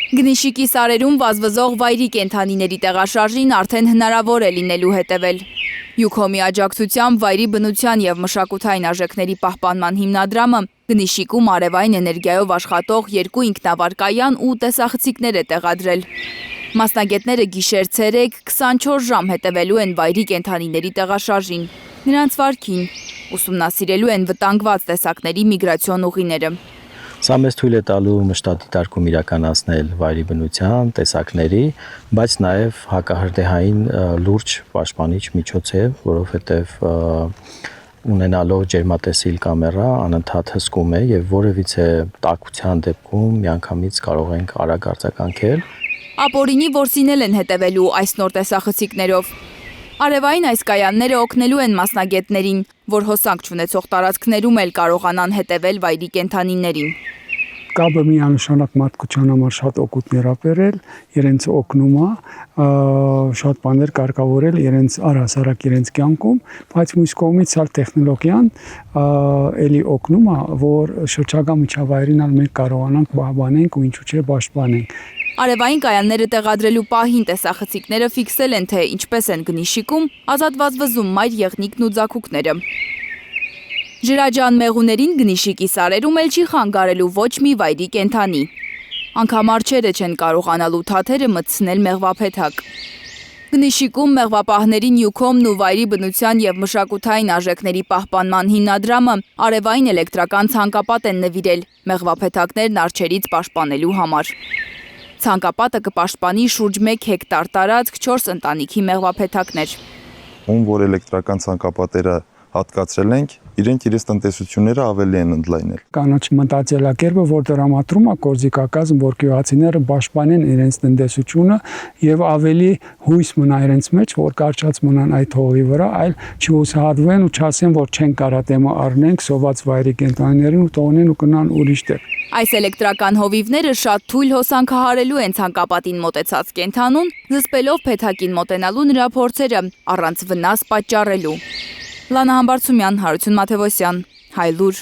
Գնիշիկի սարերում վազվզող վայրի կենդանիների տեղաշարժին արդեն հնարավոր է լինելու հետևել։ Յուքոմի աջակցությամբ վայրի բնության և մշակութային արժեքների պահպանման հիմնադրամը Գնիշիկում արևային էներգիայով աշխատող 2 ինքնավար կայան ու տեսախցիկներ է տեղադրել։ Մասնագետները գիշեր-ցերեկ 24 ժամ հետևելու են վայրի կենդանիների տեղաշարժին, նրանց վարքին, ուսումնասիրելու են վտանգված տեսակների միգրացիոն ուղիները։ Սա մեզ թույլ է տալու մշտադիտարկում իրականացնել վայրի բնության, տեսակների, բայց նաև հակահրդեհային լուրջ պաշտպանիչ միջոց է, որովհետև ունենալով ջերմատեսիլ կամերա անընդհատ հսկում է եւ որևիցե տաքության դեպքում միանգամից կարող ենք արագ արձագանքել։ Ապօրինի որսինել են հետևելու այս նոր տեսախցիկներով։ Արևային այս կայանները օգնելու են մասնագետներին, որ հոսանք չունեցող տարածքներում էլ կարողանան հետևել վայրի կենդանիներին։ Կաբը միանշանակ մարդկության համար շատ օգուտներ ա բերել, իրենց օգնում է, շատ բաներ կարգավորել իրենց առհասարակ իրենց կյանքում, բայց մյուս կողմից ալ տեխնոլոգիան էլի օգնում է, որ շրջակա միջավայրին ալ մենք կարողանանք պահպանենք ու ինչու՞ չէ պաշտպանենք։ Արևային կայանները տեղադրելու պահին տեսախցիկները ֆիքսել են, թե ինչպես են Գնիշիկում ազատ վազվզում մայր եղնիկն ու ձագուկները։ Ջրաջան մեղուներին Գնիշիկի սարերում էլ չի խանգարելու ոչ մի վայրի կենդանի։ Անգամ արջերը չեն կարողանալու թաթերը մտցնել մեղվափեթակ։ Գնիշիկում մեղվապահներին Յուքոմն ու վայրի բնության և մշակութային արժեքների պահպանման հիմնադրամը արևային էլեկտրական ցանկապատ են նվիրել մեղվափեթակներն արջերից պաշտպանելու համար։ Ցանկապատը կպաշտպանի շուրջ 1 հեկտար տարածք 4 ընտանիքի մեղվափեթակներ։ Ում որ էլեկտրական ցանկապատերը հատկացրել ենք, իրենք իրենց տնտեսությունները ավելի են ընդլայնել։ Կանաչ մտածելակերպը, որ դրամատրում է կորզիկակազմ, որ գյուղացիները պաշտպանեն իրենց տնտեսությունը եւ ավելի հույս մնա իրենց մեջ, որ կարճած մնան այդ հողի վրա, այլ չհուսահատվեն ու չասեն, որ չեն կարա դեմը առնենք սոված վայրի կենդանիներին ու տոնեն ու կնան ուրիշ տեղ։ Այս էլեկտրական հովիվները շատ թույլ հոսանքահարելու են ցանկապատին մոտեցած կենդանուն, զսպելով փեթակին մոտենալու նրա փորձերը, առանց վնաս պատճառելու։ Լանա Համբարձումյան, Հարություն Մաթևոսյան, Հայլուր։